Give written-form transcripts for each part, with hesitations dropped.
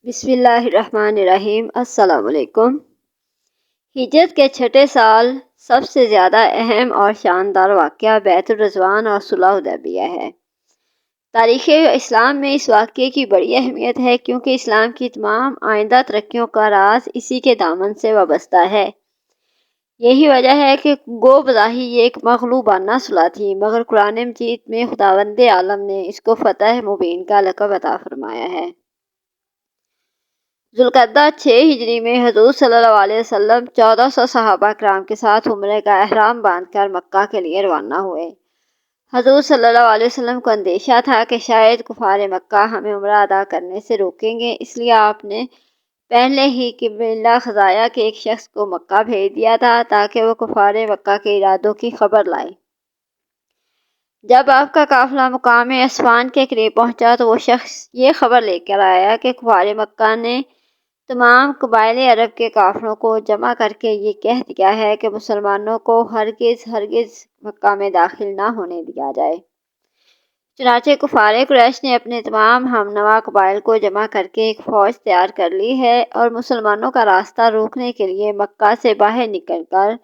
بسم اللہ الرحمن الرحیم۔ السلام علیکم۔ ہجرت کے چھٹے سال سب سے زیادہ اہم اور شاندار واقعہ بیعت الرضوان اور صلح حدیبیہ ہے۔ تاریخ اسلام میں اس واقعے کی بڑی اہمیت ہے کیونکہ اسلام کی تمام آئندہ ترقیوں کا راز اسی کے دامن سے وابستہ ہے۔ یہی وجہ ہے کہ گو بظاہر یہ ایک مغلوبانہ صلح تھی، مگر قرآن مجید میں خداوند عالم نے اس کو فتح مبین کا لقب عطا فرمایا ہے۔ ذوالقعدہ 6 ہجری میں حضور صلی اللہ علیہ وسلم 1400 صحابہ کرام کے ساتھ عمرے کا احرام باندھ کر مکہ کے لیے روانہ ہوئے۔ حضور صلی اللہ علیہ وسلم کو اندیشہ تھا کہ شاید کفار مکہ ہمیں عمرہ ادا کرنے سے روکیں گے، اس لیے آپ نے پہلے ہی قبیلہ خزاعہ کے ایک شخص کو مکہ بھیج دیا تھا تاکہ وہ کفار مکہ کے ارادوں کی خبر لائے۔ جب آپ کا قافلہ مقام اسفان کے قریب پہنچا تو وہ شخص یہ خبر لے کر آیا کہ کفار مکہ نے تمام قبائل عرب کے قافلوں کو جمع کر کے یہ کہہ دیا ہے کہ مسلمانوں کو ہرگز مکہ میں داخل نہ ہونے دیا جائے۔ چنانچہ کفار قریش نے اپنے تمام ہم نوا قبائل کو جمع کر کے ایک فوج تیار کر لی ہے اور مسلمانوں کا راستہ روکنے کے لیے مکہ سے باہر نکل کر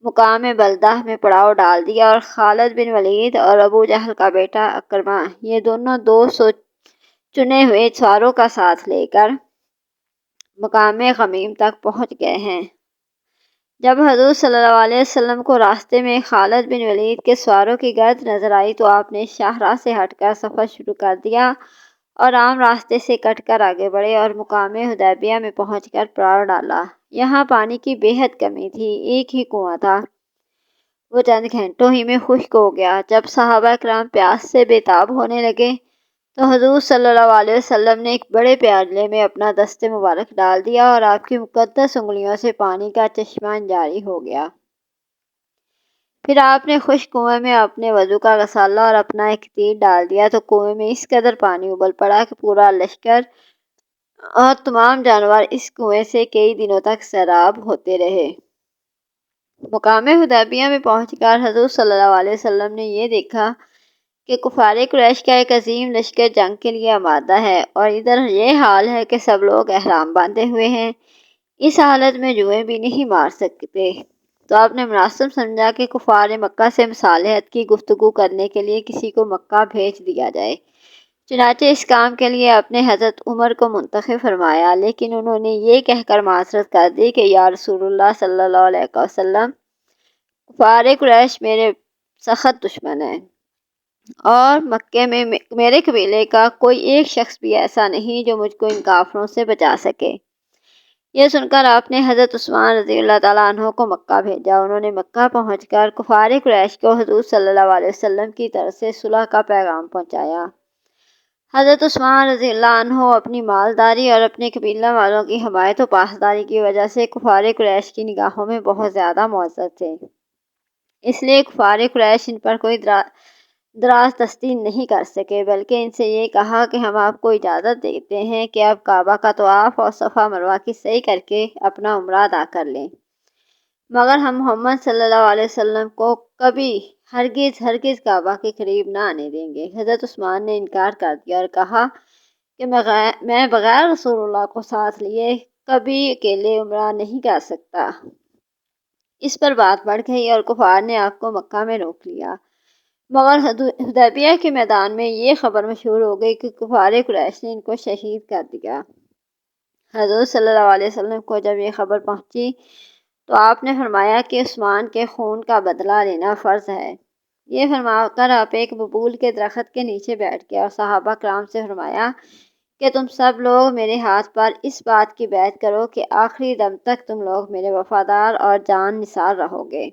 مقام بلدہ میں پڑاؤ ڈال دیا اور خالد بن ولید اور ابو جہل کا بیٹا اکرمہ یہ دونوں 200 چنے ہوئے سواروں کا ساتھ لے کر مقام غمیم تک پہنچ گئے ہیں۔ جب حضور صلی اللہ علیہ وسلم کو راستے میں خالد بن ولید کے سواروں کی گرد نظر آئی تو آپ نے شاہراہ سے ہٹ کر سفر شروع کر دیا اور عام راستے سے کٹ کر آگے بڑھے اور مقام حدیبیہ میں پہنچ کر پڑاؤ ڈالا۔ یہاں پانی کی بے حد کمی تھی، ایک ہی کنواں تھا، وہ چند گھنٹوں ہی میں خشک ہو گیا۔ جب صحابہ کرام پیاس سے بے تاب ہونے لگے تو حضور صلی اللہ علیہ وسلم نے ایک بڑے پیالے میں اپنا دست مبارک ڈال دیا اور آپ کی مقدس انگلیوں سے پانی کا چشمہ جاری ہو گیا۔ پھر آپ نے خشک کنویں میں اپنے وضو کا غسالہ اور اپنا ایک تیر ڈال دیا تو کنویں میں اس قدر پانی ابل پڑا کہ پورا لشکر اور تمام جانور اس کنویں سے کئی دنوں تک سیراب ہوتے رہے۔ مقام حدیبیہ میں پہنچ کر حضور صلی اللہ علیہ وسلم نے یہ دیکھا کہ کفار قریش کا ایک عظیم لشکر جنگ کے لیے آمادہ ہے اور ادھر یہ حال ہے کہ سب لوگ احرام باندھے ہوئے ہیں، اس حالت میں جوئیں بھی نہیں مار سکتے۔ تو آپ نے مناسب سمجھا کہ کفار مکہ سے مصالحت کی گفتگو کرنے کے لیے کسی کو مکہ بھیج دیا جائے۔ چنانچہ اس کام کے لیے آپ نے حضرت عمر کو منتخب فرمایا، لیکن انہوں نے یہ کہہ کر معذرت کر دی کہ یا رسول اللہ صلی اللہ علیہ وسلم، کفار قریش میرے سخت دشمن ہیں اور مکے میں میرے قبیلے کا کوئی ایک شخص بھی ایسا نہیں جو مجھ کو ان کافروں سے بچا سکے۔ یہ سن کر آپ نے حضرت عثمان رضی اللہ تعالیٰ عنہ کو مکہ بھیجا۔ انہوں نے مکہ پہنچ کر کفار قریش کو حضور صلی اللہ علیہ وسلم کی طرف سے صلح کا پیغام پہنچایا۔ حضرت عثمان رضی اللہ عنہ اپنی مالداری اور اپنے قبیلہ والوں کی حمایت و پاسداری کی وجہ سے کفار قریش کی نگاہوں میں بہت زیادہ معزز تھے، اس لیے کفار قریش ان پر کوئی دراز دستی نہیں کر سکے، بلکہ ان سے یہ کہا کہ ہم آپ کو اجازت دیتے ہیں کہ آپ کعبہ کا طواف اور صفا مروہ کی سعی کر کے اپنا عمرہ ادا کر لیں، مگر ہم محمد صلی اللہ علیہ وسلم کو کبھی ہرگز کعبہ کے قریب نہ آنے دیں گے۔ حضرت عثمان نے انکار کر دیا اور کہا کہ میں بغیر رسول اللہ کو ساتھ لیے کبھی اکیلے عمرہ نہیں کر سکتا۔ اس پر بات بڑھ گئی اور کفار نے آپ کو مکہ میں روک لیا، مگر حدیبیہ کے میدان میں یہ خبر مشہور ہو گئی کہ کفار قریش نے ان کو شہید کر دیا۔ حضور صلی اللہ علیہ وسلم کو جب یہ خبر پہنچی تو آپ نے فرمایا کہ عثمان کے خون کا بدلہ لینا فرض ہے۔ یہ فرما کر آپ ایک ببول کے درخت کے نیچے بیٹھ گئے اور صحابہ کرام سے فرمایا کہ تم سب لوگ میرے ہاتھ پر اس بات کی بیعت کرو کہ آخری دم تک تم لوگ میرے وفادار اور جان نثار رہو گے۔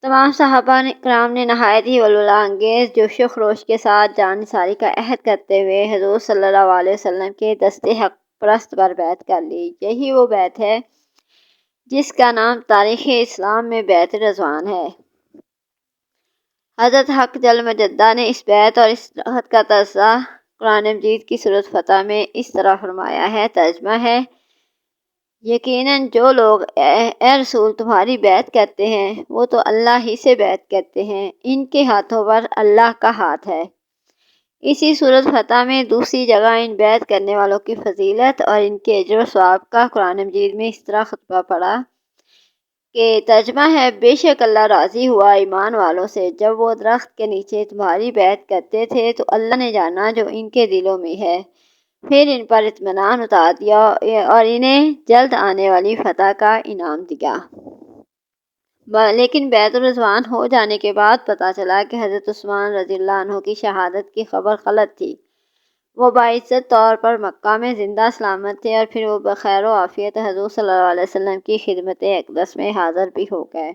تمام صحابہ کرام نے نہایت ہی ولولہ انگیز جوش و خروش کے ساتھ جان نثاری کا عہد کرتے ہوئے حضور صلی اللہ علیہ وسلم کے دست حق پرست پر بیعت کر لی۔ یہی وہ بیعت ہے جس کا نام تاریخ اسلام میں بیعت الرضوان ہے۔ حضرت حق جل مجدہ نے اس بیعت اور اس عہد کا تذکرہ قرآن مجید کی سورۃ فتح میں اس طرح فرمایا ہے، ترجمہ ہے، یقیناً جو لوگ اے رسول تمہاری بیعت کرتے ہیں وہ تو اللہ ہی سے بیعت کرتے ہیں، ان کے ہاتھوں پر اللہ کا ہاتھ ہے، اسی صورت فتح میں دوسری جگہ ان بیعت کرنے والوں کی فضیلت اور ان کے اجر و ثواب کا قرآن مجید میں اس طرح خطبہ پڑا کہ ترجمہ ہے: بے شک اللہ راضی ہوا ایمان والوں سے جب وہ درخت کے نیچے تمہاری بیعت کرتے تھے تو اللہ نے جانا جو ان کے دلوں میں ہے، پھر ان پر اطمینان اتار دیا اور انہیں جلد آنے والی فتح کا انعام دیا۔ لیکن بیعت الرضوان ہو جانے کے بعد پتہ چلا کہ حضرت عثمان رضی اللہ عنہ کی شہادت کی خبر غلط تھی۔ وہ باعزت طور پر مکہ میں زندہ سلامت تھے اور پھر وہ بخیر و عافیت حضور صلی اللہ علیہ وسلم کی خدمت اقدس میں حاضر بھی ہو گئے۔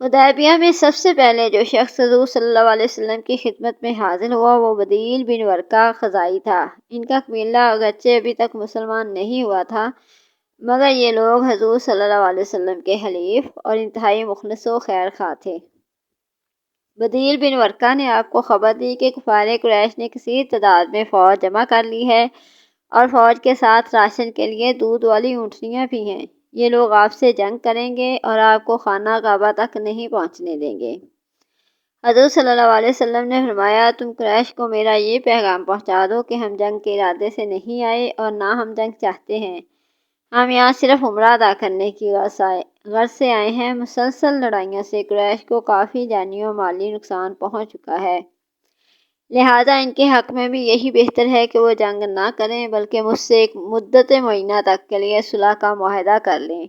حدیبیہ میں سب سے پہلے جو شخص حضور صلی اللہ علیہ وسلم کی خدمت میں حاضر ہوا وہ بدیل بن ورقہ خزاعی تھا۔ ان کا قبیلہ اگرچہ ابھی تک مسلمان نہیں ہوا تھا، مگر یہ لوگ حضور صلی اللہ علیہ وسلم کے حلیف اور انتہائی مخلص و خیر خواہ تھے۔ بدیل بن ورقہ نے آپ کو خبر دی کہ کفار قریش نے کثیر تعداد میں فوج جمع کر لی ہے اور فوج کے ساتھ راشن کے لیے دودھ والی اونٹنیاں بھی ہیں۔ یہ لوگ آپ سے جنگ کریں گے اور آپ کو خانہ کعبہ تک نہیں پہنچنے دیں گے۔ حضور صلی اللہ علیہ وسلم نے فرمایا: تم قریش کو میرا یہ پیغام پہنچا دو کہ ہم جنگ کے ارادے سے نہیں آئے اور نہ ہم جنگ چاہتے ہیں، ہم یہاں صرف عمرہ ادا کرنے کی غرض سے آئے ہیں۔ مسلسل لڑائیوں سے قریش کو کافی جانی و مالی نقصان پہنچ چکا ہے، لہٰذا ان کے حق میں بھی یہی بہتر ہے کہ وہ جنگ نہ کریں بلکہ مجھ سے ایک مدت معینہ تک کے لیے صلح کا معاہدہ کر لیں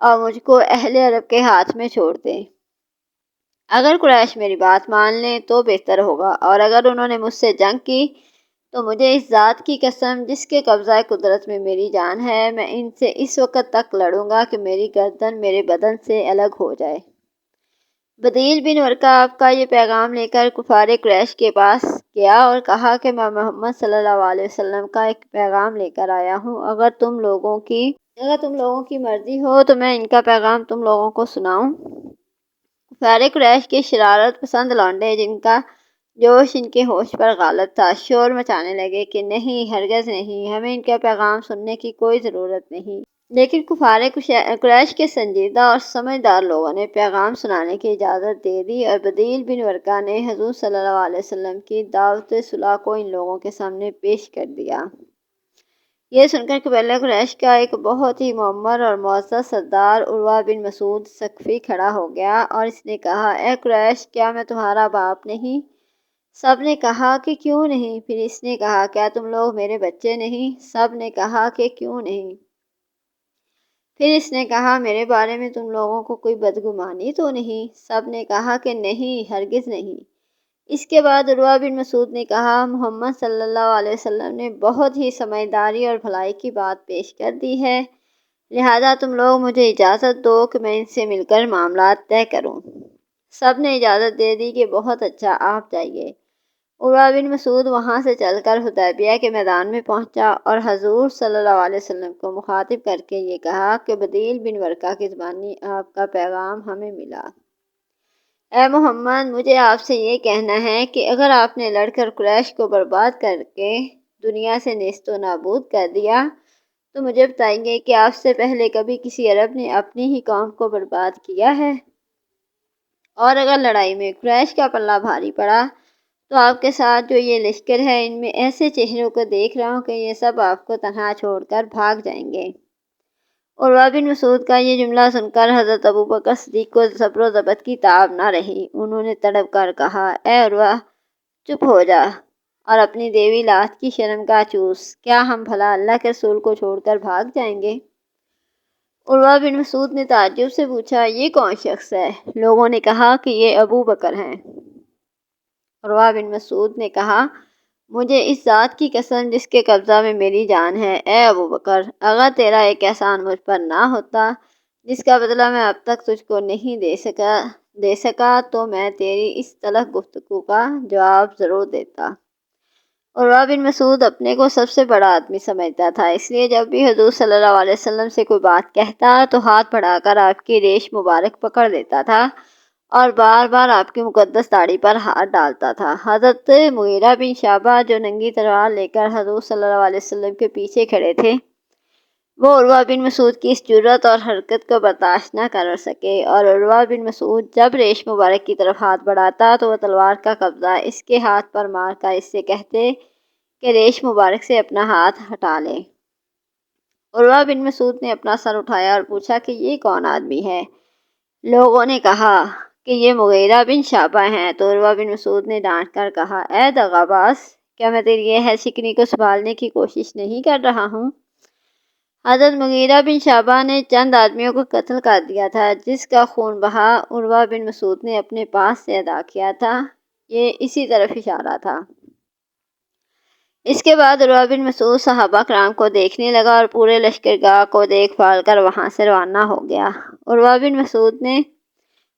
اور مجھ کو اہل عرب کے ہاتھ میں چھوڑ دیں۔ اگر قریش میری بات مان لیں تو بہتر ہوگا، اور اگر انہوں نے مجھ سے جنگ کی تو مجھے اس ذات کی قسم جس کے قبضہ قدرت میں میری جان ہے، میں ان سے اس وقت تک لڑوں گا کہ میری گردن میرے بدن سے الگ ہو جائے۔ بدیل بن ورقہ آپ کا یہ پیغام لے کر کفار قریش کے پاس گیا اور کہا کہ میں محمد صلی اللہ علیہ وسلم کا ایک پیغام لے کر آیا ہوں، اگر تم لوگوں کی مرضی ہو تو میں ان کا پیغام تم لوگوں کو سناؤں۔ کفار قریش کے شرارت پسند لونڈے، جن کا جوش ان کے ہوش پر غالب تھا، شور مچانے لگے کہ نہیں، ہرگز نہیں، ہمیں ان کا پیغام سننے کی کوئی ضرورت نہیں۔ لیکن کفار قریش کے سنجیدہ اور سمجھدار لوگوں نے پیغام سنانے کی اجازت دے دی اور بدیل بن ورقہ نے حضور صلی اللہ علیہ وسلم کی دعوت صلح کو ان لوگوں کے سامنے پیش کر دیا۔ یہ سن کر قبیلہ قریش کا ایک بہت ہی معمر اور معزز سردار عروہ بن مسعود ثقفی کھڑا ہو گیا اور اس نے کہا: اے قریش، کیا میں تمہارا باپ نہیں؟ سب نے کہا کہ کیوں نہیں؟ پھر اس نے کہا: کیا تم لوگ میرے بچے نہیں؟ سب نے کہا کہ کیوں نہیں؟ پھر اس نے کہا: میرے بارے میں تم لوگوں کو کوئی بدگمانی تو نہیں؟ سب نے کہا کہ نہیں، ہرگز نہیں۔ اس کے بعد عروہ بن مسعود نے کہا: محمد صلی اللہ علیہ وسلم نے بہت ہی سمجھداری اور بھلائی کی بات پیش کر دی ہے، لہٰذا تم لوگ مجھے اجازت دو کہ میں ان سے مل کر معاملات طے کروں۔ سب نے اجازت دے دی کہ بہت اچھا، آپ جائیے۔ عروہ بن مسعود وہاں سے چل کر حدیبیہ کے میدان میں پہنچا اور حضور صلی اللہ علیہ وسلم کو مخاطب کر کے یہ کہا کہ بدیل بن ورقہ کی زبانی آپ کا پیغام ہمیں ملا۔ اے محمد، مجھے آپ سے یہ کہنا ہے کہ اگر آپ نے لڑ کر قریش کو برباد کر کے دنیا سے نیست و نابود کر دیا تو مجھے بتائیے کہ آپ سے پہلے کبھی کسی عرب نے اپنی ہی قوم کو برباد کیا ہے؟ اور اگر لڑائی میں قریش کا پلہ بھاری پڑا تو آپ کے ساتھ جو یہ لشکر ہے، ان میں ایسے چہروں کو دیکھ رہا ہوں کہ یہ سب آپ کو تنہا چھوڑ کر بھاگ جائیں گے۔ عروہ بن مسعود کا یہ جملہ سن کر حضرت ابوبکر صدیق کو صبر و ضبط کی تاب نہ رہی۔ انہوں نے تڑپ کر کہا: اے عروہ، چپ ہو جا اور اپنی دیوی لات کی شرمگاہ چوس، کیا ہم بھلا اللہ کے رسول کو چھوڑ کر بھاگ جائیں گے؟ عروہ بن مسعود نے تعجب سے پوچھا: یہ کون شخص ہے؟ لوگوں نے کہا کہ یہ ابوبکر ہیں۔ عروہ بن مسعود نے کہا: مجھے اس ذات کی قسم جس کے قبضہ میں میری جان ہے، اے ابوبکر، اگر تیرا ایک احسان مجھ پر نہ ہوتا جس کا بدلہ میں اب تک تجھ کو نہیں دے سکا تو میں تیری اس تلخ گفتگو کا جواب ضرور دیتا۔ عروہ بن مسعود اپنے کو سب سے بڑا آدمی سمجھتا تھا، اس لیے جب بھی حضور صلی اللہ علیہ وسلم سے کوئی بات کہتا تو ہاتھ بڑھا کر آپ کی ریش مبارک پکڑ لیتا تھا اور بار بار آپ کی مقدس داڑھی پر ہاتھ ڈالتا تھا۔ حضرت مغیرہ بن شعبہ جو ننگی تلوار لے کر حضور صلی اللہ علیہ وسلم کے پیچھے کھڑے تھے، وہ عروہ بن مسعود کی اس جرأت اور حرکت کو برداشت نہ کر سکے، اور عروہ بن مسعود جب ریش مبارک کی طرف ہاتھ بڑھاتا تو وہ تلوار کا قبضہ اس کے ہاتھ پر مار کر اس سے کہتے کہ ریش مبارک سے اپنا ہاتھ ہٹا لے۔ عروہ بن مسعود نے اپنا سر اٹھایا اور پوچھا کہ یہ کون آدمی ہے؟ لوگوں نے کہا کہ یہ مغیرہ بن شعبہ ہیں، تو عروہ بن مسعود نے ڈانٹ کر کہا، اے دغاباز، کیا میں تیری یہ ہے شکنی کو سنبھالنے کی کوشش نہیں کر رہا ہوں؟ حضرت مغیرہ بن شعبہ نے چند آدمیوں کو قتل کر دیا تھا، جس کا خون بہا عروہ بن مسعود نے اپنے پاس سے ادا کیا تھا۔ یہ اسی طرف اشارہ تھا۔ اس کے بعد عروہ بن مسعود صحابہ کرام کو دیکھنے لگا اور پورے لشکرگاہ کو دیکھ بھال کر وہاں سے روانہ ہو گیا۔ عروہ بن مسعود نے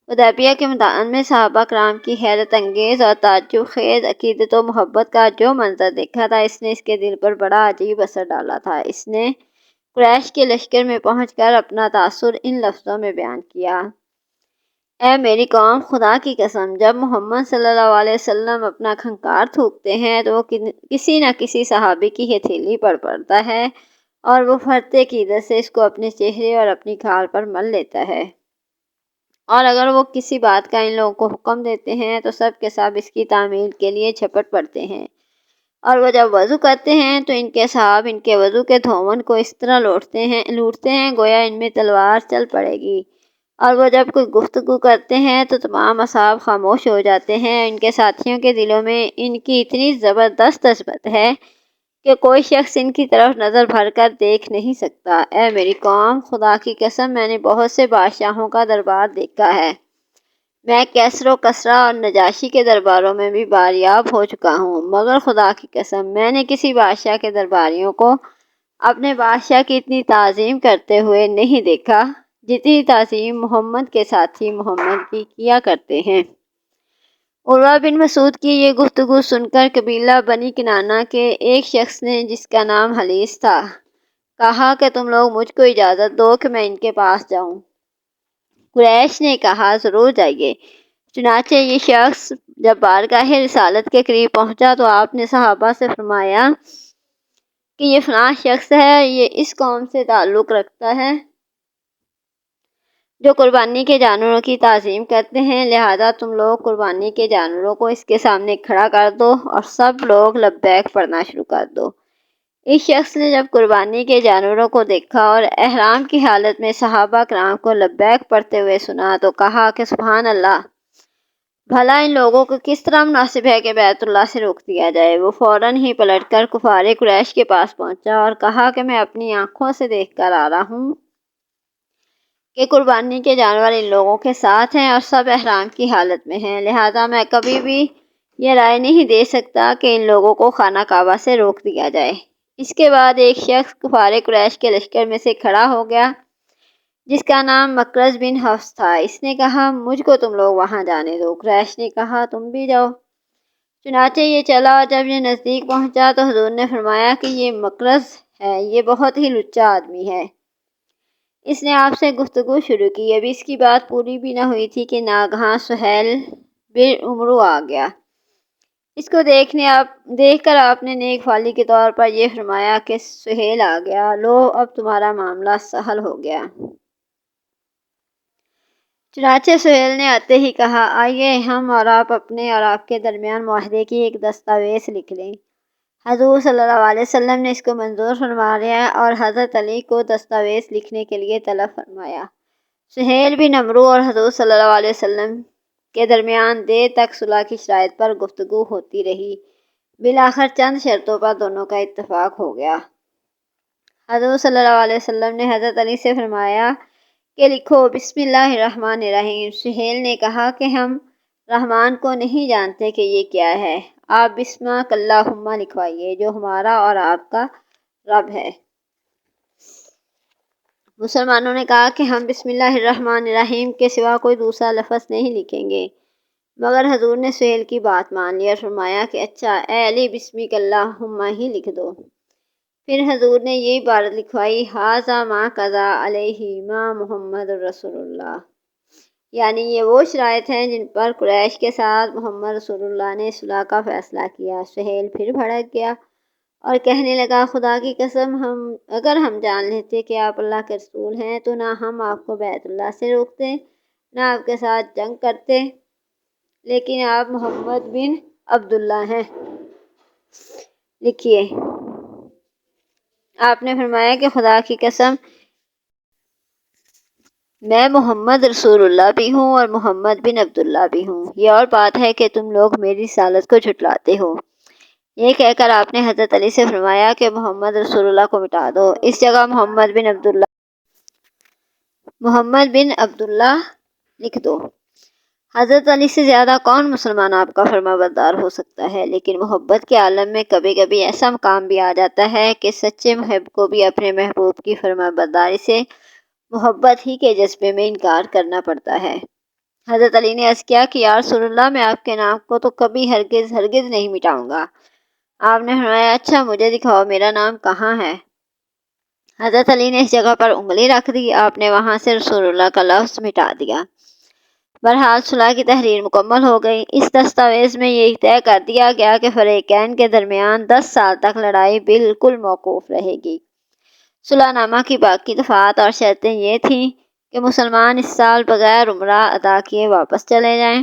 حدیبیہ کے میدان میں صحابہ کرام کی حیرت انگیز اور تعجب خیز عقیدت و محبت کا جو منظر دیکھا تھا، اس نے اس کے دل پر بڑا عجیب اثر ڈالا تھا۔ اس نے قریش کے لشکر میں پہنچ کر اپنا تاثر ان لفظوں میں بیان کیا، اے میری قوم، خدا کی قسم، جب محمد صلی اللہ علیہ وسلم اپنا کھنکار تھوکتے ہیں تو وہ کسی نہ کسی صحابی کی ہتھیلی پر پڑتا ہے اور وہ پھرتے کی عادت سے اس کو اپنے چہرے اور اپنی کھال پر مل لیتا ہے، اور اگر وہ کسی بات کا ان لوگوں کو حکم دیتے ہیں تو سب کے سب اس کی تعمیل کے لیے جھپٹ پڑتے ہیں، اور وہ جب وضو کرتے ہیں تو ان کے صحاب ان کے وضو کے دھون کو اس طرح لوٹتے ہیں گویا ان میں تلوار چل پڑے گی، اور وہ جب کوئی گفتگو کرتے ہیں تو تمام اصحاب خاموش ہو جاتے ہیں۔ ان کے ساتھیوں کے دلوں میں ان کی اتنی زبردست نسبت ہے کہ کوئی شخص ان کی طرف نظر بھر کر دیکھ نہیں سکتا۔ اے میری قوم، خدا کی قسم، میں نے بہت سے بادشاہوں کا دربار دیکھا ہے، میں کیسر و کسریٰ اور نجاشی کے درباروں میں بھی باریاب ہو چکا ہوں، مگر خدا کی قسم میں نے کسی بادشاہ کے درباریوں کو اپنے بادشاہ کی اتنی تعظیم کرتے ہوئے نہیں دیکھا جتنی تعظیم محمد کے ساتھی محمد کی کیا کرتے ہیں۔ عروہ بن مسعود کی یہ گفتگو سن کر قبیلہ بنی کنانہ کے ایک شخص نے، جس کا نام حلیس تھا، کہا کہ تم لوگ مجھ کو اجازت دو کہ میں ان کے پاس جاؤں۔ قریش نے کہا، ضرور جائیے۔ چنانچہ یہ شخص جب بارگاہ رسالت کے قریب پہنچا تو آپ نے صحابہ سے فرمایا کہ یہ فلاں شخص ہے، یہ اس قوم سے تعلق رکھتا ہے جو قربانی کے جانوروں کی تعظیم کرتے ہیں، لہذا تم لوگ قربانی کے جانوروں کو اس کے سامنے کھڑا کر دو اور سب لوگ لبیک پڑھنا شروع کر دو۔ اس شخص نے جب قربانی کے جانوروں کو دیکھا اور احرام کی حالت میں صحابہ کرام کو لبیک پڑھتے ہوئے سنا تو کہا کہ سبحان اللہ، بھلا ان لوگوں کو کس طرح مناسب ہے کہ بیت اللہ سے روک دیا جائے۔ وہ فوراً ہی پلٹ کر کفار قریش کے پاس پہنچا اور کہا کہ میں اپنی آنکھوں سے دیکھ کر آ رہا ہوں کہ قربانی کے جانور ان لوگوں کے ساتھ ہیں اور سب احرام کی حالت میں ہیں، لہذا میں کبھی بھی یہ رائے نہیں دے سکتا کہ ان لوگوں کو خانہ کعبہ سے روک دیا جائے۔ اس کے بعد ایک شخص کفار قریش کے لشکر میں سے کھڑا ہو گیا جس کا نام مکرز بن حفص تھا۔ اس نے کہا، مجھ کو تم لوگ وہاں جانے دو۔ قریش نے کہا، تم بھی جاؤ۔ چنانچہ یہ چلا اور جب یہ نزدیک پہنچا تو حضور نے فرمایا کہ یہ مکرز ہے، یہ بہت ہی لچا آدمی ہے۔ اس نے آپ سے گفتگو شروع کی۔ ابھی اس کی بات پوری بھی نہ ہوئی تھی کہ ناگہاں سہیل بن عمرو آ گیا۔ اس کو دیکھ کر آپ نے نیک خوالی کے طور پر یہ فرمایا کہ سہیل آ گیا، لو اب تمہارا معاملہ سہل ہو گیا۔ چنانچہ سہیل نے آتے ہی کہا، آئیے ہم اور آپ اپنے اور آپ کے درمیان معاہدے کی ایک دستاویز لکھ لیں۔ حضور صلی اللہ علیہ وسلم نے اس کو منظور فرما لیا اور حضرت علی کو دستاویز لکھنے کے لیے طلب فرمایا۔ سہیل بن عمرو اور حضور صلی اللہ علیہ وسلم کے درمیان دیر تک صلح کی شرائط پر گفتگو ہوتی رہی۔ بالآخر چند شرطوں پر دونوں کا اتفاق ہو گیا۔ حضور صلی اللہ علیہ وسلم نے حضرت علی سے فرمایا کہ لکھو، بسم اللہ الرحمن الرحیم۔ سہیل نے کہا کہ ہم رحمان کو نہیں جانتے کہ یہ کیا ہے، آپ بسمک اللہم لکھوائیے، جو ہمارا اور آپ کا رب ہے۔ مسلمانوں نے کہا کہ ہم بسم اللہ الرحمن الرحیم کے سوا کوئی دوسرا لفظ نہیں لکھیں گے، مگر حضور نے سہیل کی بات مان لی اور فرمایا کہ اچھا اے علی، بسمک اللہم ہی لکھ دو۔ پھر حضور نے یہ عبارت لکھوائی، ھذا ما قضا علیہ ما محمد رسول اللہ، یعنی یہ وہ شرائط ہیں جن پر قریش کے ساتھ محمد رسول اللہ نے صلح کا فیصلہ کیا۔ سہیل پھر بھڑک گیا اور کہنے لگا خدا کی قسم اگر ہم جان لیتے کہ آپ اللہ کے رسول ہیں تو نہ ہم آپ کو بیت اللہ سے روکتے نہ آپ کے ساتھ جنگ کرتے، لیکن آپ محمد بن عبداللہ ہیں۔ لکھیے، آپ نے فرمایا کہ خدا کی قسم میں محمد رسول اللہ بھی ہوں اور محمد بن عبداللہ بھی ہوں، یہ اور بات ہے کہ تم لوگ میری رسالت کو جھٹلاتے ہو۔ یہ کہہ کر آپ نے حضرت علی سے فرمایا کہ محمد رسول اللہ کو مٹا دو، اس جگہ محمد بن عبداللہ لکھ دو۔ حضرت علی سے زیادہ کون مسلمان آپ کا فرما بردار ہو سکتا ہے؟ لیکن محبت کے عالم میں کبھی کبھی ایسا مقام بھی آ جاتا ہے کہ سچے محب کو بھی اپنے محبوب کی فرما برداری سے محبت ہی کے جذبے میں انکار کرنا پڑتا ہے۔ حضرت علی نے عرض کیا کہ یا رسول اللہ، میں آپ کے نام کو تو کبھی ہرگز نہیں مٹاؤں گا۔ آپ نے فرمایا اچھا مجھے دکھاؤ میرا نام کہاں ہے؟ حضرت علی نے اس جگہ پر انگلی رکھ دی، آپ نے وہاں سے رسول اللہ کا لفظ مٹا دیا۔ بہرحال صلح کی تحریر مکمل ہو گئی۔ اس دستاویز میں یہ طے کر دیا گیا کہ فریقین کے درمیان 10 سال تک لڑائی بالکل موقوف رہے گی۔ صلح نامہ کی باقی دفعات اور شرطیں یہ تھیں کہ مسلمان اس سال بغیر عمرہ ادا کیے واپس چلے جائیں،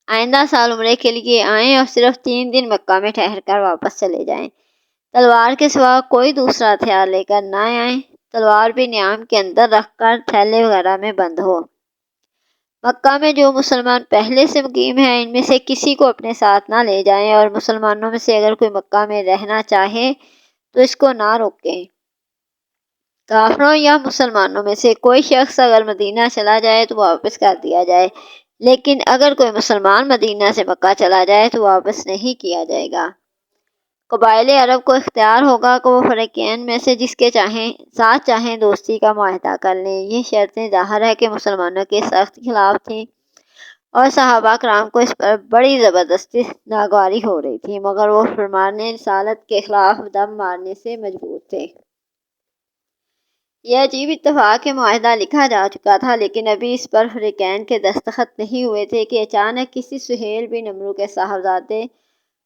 آئندہ سال عمرے کے لیے آئیں اور صرف 3 دن مکہ میں ٹھہر کر واپس چلے جائیں، تلوار کے سوا کوئی دوسرا ہتھیار لے کر نہ آئیں، تلوار بھی نیام کے اندر رکھ کر تھیلے وغیرہ میں بند ہو۔ مکہ میں جو مسلمان پہلے سے مقیم ہیں ان میں سے کسی کو اپنے ساتھ نہ لے جائیں، اور مسلمانوں میں سے اگر کوئی مکہ میں رہنا چاہے تو اس کو نہ روکیں۔ کافروں یا مسلمانوں میں سے کوئی شخص اگر مدینہ چلا جائے تو واپس کر دیا جائے، لیکن اگر کوئی مسلمان مدینہ سے مکہ چلا جائے تو واپس نہیں کیا جائے گا۔ قبائل عرب کو اختیار ہوگا کہ وہ فریقین میں سے جس کے ساتھ چاہیں دوستی کا معاہدہ کر لیں۔ یہ شرطیں ظاہر ہے کہ مسلمانوں کے سخت خلاف تھیں اور صحابہ کرام کو اس پر بڑی زبردستی ناگواری ہو رہی تھی، مگر وہ فرمان رسالت کے خلاف دم مارنے سے مجبور تھے۔ یہ عجیب اتفاق کہ معاہدہ لکھا جا چکا تھا لیکن ابھی اس پر فریقین کے دستخط نہیں ہوئے تھے کہ اچانک کسی سہیل بن عمرو کے صاحبزادے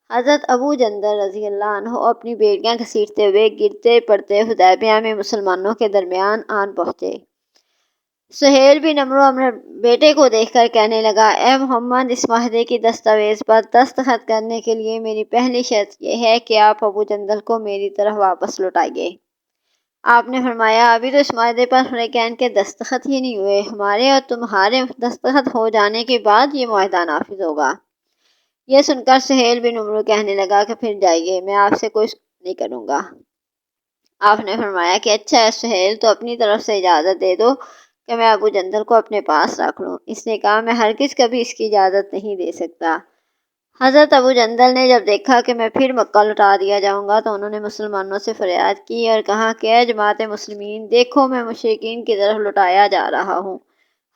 حضرت ابو جندل رضی اللہ عنہ اپنی بیڑیاں گھسیٹتے ہوئے گرتے پڑتے حدیبیہ میں مسلمانوں کے درمیان آن پہنچے۔ سہیل بن عمرو اپنے بیٹے کو دیکھ کر کہنے لگا، اے محمد، اس معاہدے کی دستاویز پر دستخط کرنے کے لیے میری پہلی شرط یہ ہے کہ آپ ابو جندل کو میری طرف واپس لوٹائیے۔ آپ نے فرمایا ابھی تو اس معاہدے پر فریقین کے دستخط ہی نہیں ہوئے، ہمارے اور تمہارے دستخط ہو جانے کے بعد یہ معاہدہ نافذ ہوگا۔ یہ سن کر سہیل بن عمرو کہنے لگا کہ پھر جائیے، میں آپ سے کوئی نہیں کروں گا۔ آپ نے فرمایا کہ اچھا ہے سہیل، تو اپنی طرف سے اجازت دے دو کہ میں ابو جندل کو اپنے پاس رکھ لوں۔ اس نے کہا میں ہرگز کبھی اس کی اجازت نہیں دے سکتا۔ حضرت ابو جندل نے جب دیکھا کہ میں پھر مکہ لوٹا دیا جاؤں گا تو انہوں نے مسلمانوں سے فریاد کی اور کہا کہ اے جماعت مسلمین، دیکھو میں مشرکین کی طرف لوٹایا جا رہا ہوں،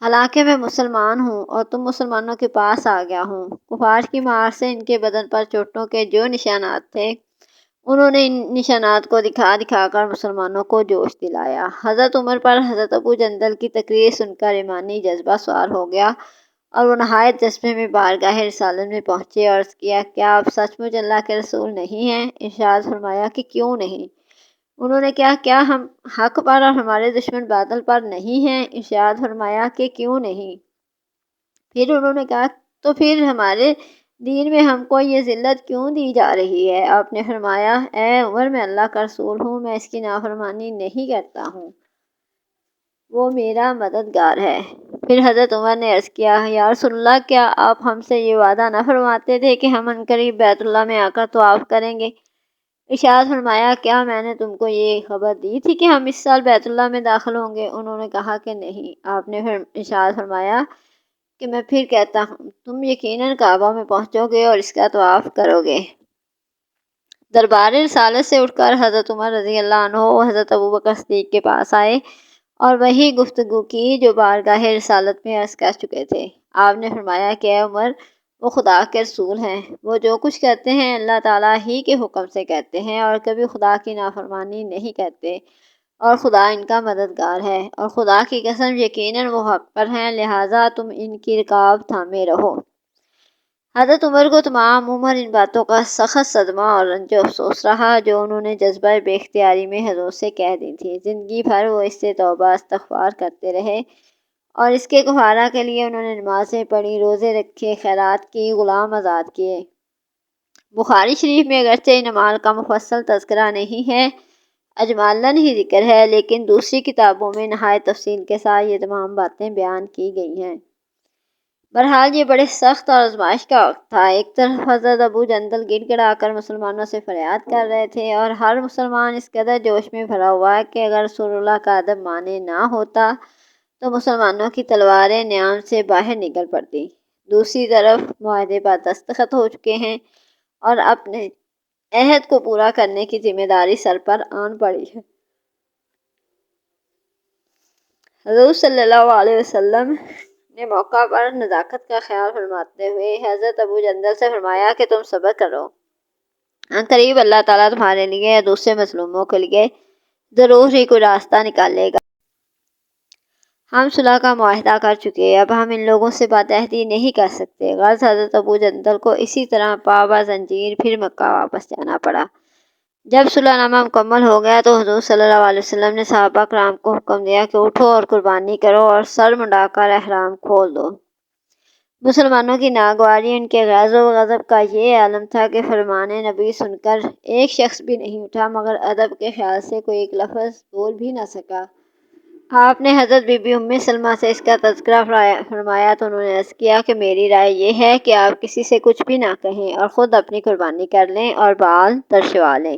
حالانکہ میں مسلمان ہوں اور تم مسلمانوں کے پاس آ گیا ہوں۔ کفار کی مار سے ان کے بدن پر چوٹوں کے جو نشانات تھے انہوں نے ان نشانات کو دکھا دکھا کر مسلمانوں کو جوش دلایا۔ حضرت عمر پر حضرت ابو جندل کی تقریر سن کر ایمانی جذبہ سوار ہو گیا اور وہ نہایت جذبے میں بارگاہ رسالت میں پہنچے اور عرض کیا، کیا آپ سچ مچ اللہ کے رسول نہیں ہیں؟ ارشاد فرمایا کہ کیوں نہیں؟ انہوں نے کیا ہم حق پر اور ہمارے دشمن باطل پر نہیں ہیں؟ ارشاد فرمایا کہ کیوں نہیں؟ پھر انہوں نے کہا تو پھر ہمارے دین میں ہم کو یہ ذلت کیوں دی جا رہی ہے؟ آپ نے فرمایا اے عمر، میں اللہ کا رسول ہوں، میں اس کی نافرمانی نہیں کرتا ہوں، وہ میرا مددگار ہے۔ پھر حضرت عمر نے عرض کیا، یا رسول اللہ، کیا آپ ہم سے یہ وعدہ نہ فرماتے تھے کہ ہم عنقریب بیت اللہ میں آ کر طواف کریں گے؟ ارشاد فرمایا کیا میں نے تم کو یہ خبر دی تھی کہ ہم اس سال بیت اللہ میں داخل ہوں گے؟ انہوں نے کہا کہ نہیں۔ آپ نے ارشاد فرمایا کہ میں پھر کہتا ہوں، تم یقیناً کعبہ میں پہنچو گے اور اس کا طواف کرو گے۔ دربار رسالت سے اٹھ کر حضرت عمر رضی اللہ عنہ حضرت ابوبکر صدیق کے پاس آئے اور وہی گفتگو کی جو بارگاہ رسالت میں عرض کر چکے تھے۔ آپ نے فرمایا کہ اے عمر، وہ خدا کے رسول ہیں، وہ جو کچھ کہتے ہیں اللہ تعالیٰ ہی کے حکم سے کہتے ہیں اور کبھی خدا کی نافرمانی نہیں کہتے، اور خدا ان کا مددگار ہے، اور خدا کی قسم یقیناً وہ حق پر ہیں، لہٰذا تم ان کی رکاب تھامے رہو۔ حضرت عمر کو تمام عمر ان باتوں کا سخت صدمہ اور رنج و افسوس رہا جو انہوں نے جذبہ بے اختیاری میں حضور سے کہہ دی تھی۔ زندگی بھر وہ اس سے توبہ استغفار کرتے رہے اور اس کے کفارہ کے لیے انہوں نے نمازیں پڑھی، روزے رکھے، خیرات کی، غلام آزاد کیے۔ بخاری شریف میں اگرچہ ان اعمال کا مفصل تذکرہ نہیں ہے، اجمالاً ہی ذکر ہے، لیکن دوسری کتابوں میں نہایت تفصیل کے ساتھ یہ تمام باتیں بیان کی گئی ہیں۔ بہرحال یہ بڑے سخت اور آزمائش کا وقت تھا۔ ایک طرف حضرت ابو جندل گڑ گڑا کر مسلمانوں سے فریاد کر رہے تھے اور ہر مسلمان اس قدر جوش میں بھرا ہوا کہ اگر رسول اللہ کا ادب مانے نہ ہوتا تو مسلمانوں کی تلواریں نیام سے باہر نکل پڑتی۔ دوسری طرف معاہدے پر دستخط ہو چکے ہیں اور اپنے عہد کو پورا کرنے کی ذمہ داری سر پر آن پڑی ہے۔ حضور صلی اللہ علیہ وسلم نے موقع پر نزاکت کا خیال فرماتے ہوئے حضرت ابو جندل سے فرمایا کہ تم صبر کرو، عنقریب اللہ تعالیٰ تمہارے لیے یا دوسرے مظلوموں کے لیے ضرور ہی کوئی راستہ نکالے گا۔ ہم صلح کا معاہدہ کر چکے، اب ہم ان لوگوں سے بد عہدی نہیں کر سکتے۔ غرض حضرت ابو جندل کو اسی طرح پا زنجیر پھر مکہ واپس جانا پڑا۔ جب صلح نامہ مکمل ہو گیا تو حضور صلی اللہ علیہ وسلم نے صحابہ کرام کو حکم دیا کہ اٹھو اور قربانی کرو اور سر منڈا کر احرام کھول دو۔ مسلمانوں کی ناگواری ان کے غیظ و غضب کا یہ عالم تھا کہ فرمان نبی سن کر ایک شخص بھی نہیں اٹھا، مگر ادب کے خیال سے کوئی ایک لفظ بول بھی نہ سکا۔ آپ نے حضرت بی بی ام سلمہ سے اس کا تذکرہ فرمایا تو انہوں نے عرض کیا کہ میری رائے یہ ہے کہ آپ کسی سے کچھ بھی نہ کہیں اور خود اپنی قربانی کر لیں اور بال ترشوا لیں۔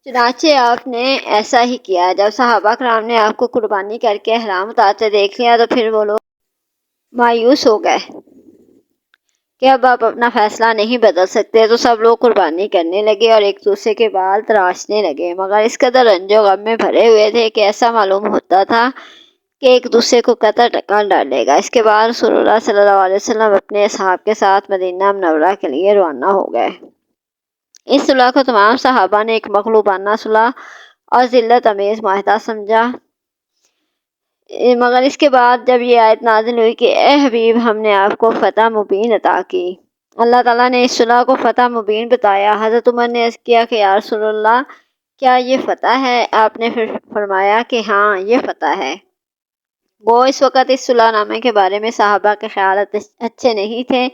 چنانچہ آپ نے ایسا ہی کیا۔ جب صحابہ کرام نے آپ کو قربانی کر کے احرام اتارتے دیکھ لیا تو پھر وہ لوگ مایوس ہو گئے کہ اب آپ اپنا فیصلہ نہیں بدل سکتے، تو سب لوگ قربانی کرنے لگے اور ایک دوسرے کے بال تراشنے لگے، مگر اس قدر رنج و غم میں بھرے ہوئے تھے کہ ایسا معلوم ہوتا تھا کہ ایک دوسرے کو قطع ٹکان ڈالے گا۔ اس کے بعد رسول اللہ صلی اللہ علیہ وسلم اپنے اصحاب کے ساتھ مدینہ منورہ کے لیے روانہ ہو گئے۔ اس صلح کو تمام صحابہ نے ایک مغلوبانہ صلح اور ذلت امیز معاہدہ سمجھا، مگر اس کے بعد جب یہ آیت نازل ہوئی کہ اے حبیب ہم نے آپ کو فتح مبین عطا کی، اللہ تعالیٰ نے اس صلح کو فتح مبین بتایا۔ حضرت عمر نے عرض کیا کہ یا رسول اللہ کیا یہ فتح ہے؟ آپ نے پھر فرمایا کہ ہاں یہ فتح ہے۔ وہ اس وقت اس صلح نامے کے بارے میں صحابہ کے خیالات اچھے نہیں تھے،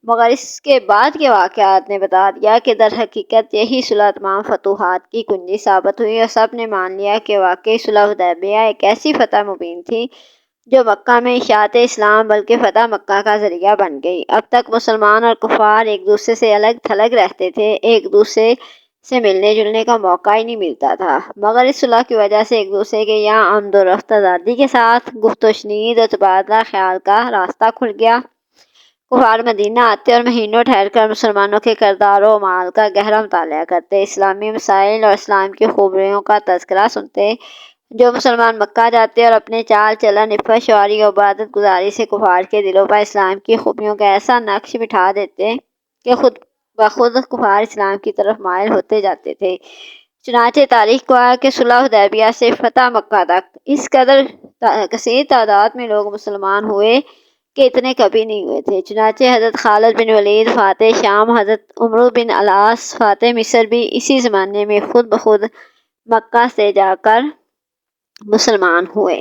مگر اس کے بعد کے واقعات نے بتا دیا کہ در حقیقت یہی صلح تمام فتوحات کی کنجی ثابت ہوئی اور سب نے مان لیا کہ واقعی صلح حدیبیہ ایک ایسی فتح مبین تھی جو مکہ میں اشاعت اسلام بلکہ فتح مکہ کا ذریعہ بن گئی۔ اب تک مسلمان اور کفار ایک دوسرے سے الگ تھلگ رہتے تھے، ایک دوسرے سے ملنے جلنے کا موقع ہی نہیں ملتا تھا، مگر اس صلح کی وجہ سے ایک دوسرے کے یہاں آمد و رفت آزادی کے ساتھ گفت و شنید اور تبادلہ خیال کا راستہ کھل گیا۔ کفار مدینہ آتے اور مہینوں ٹھہر کر مسلمانوں کے کردار و اعمال کا گہرا مطالعہ کرتے، اسلامی مسائل اور اسلام کی خوبیوں کا تذکرہ سنتے۔ جو مسلمان مکہ جاتے اور اپنے چال چلن، عفت، شعاری اور عبادت گزاری سے کفار کے دلوں پر اسلام کی خوبیوں کا ایسا نقش بٹھا دیتے کہ خود بخود کفار اسلام کی طرف مائل ہوتے جاتے تھے۔ چنانچہ تاریخ گواہ ہے کہ صلح حدیبیہ سے فتح مکہ تک اس قدر کثیر تعداد میں لوگ مسلمان ہوئے کہ اتنے کبھی نہیں ہوئے تھے۔ چنانچہ حضرت خالد بن ولید فاتح شام، حضرت عمرو بن العاص فاتح مصر بھی اسی زمانے میں خود بخود مکہ سے جا کر مسلمان ہوئے۔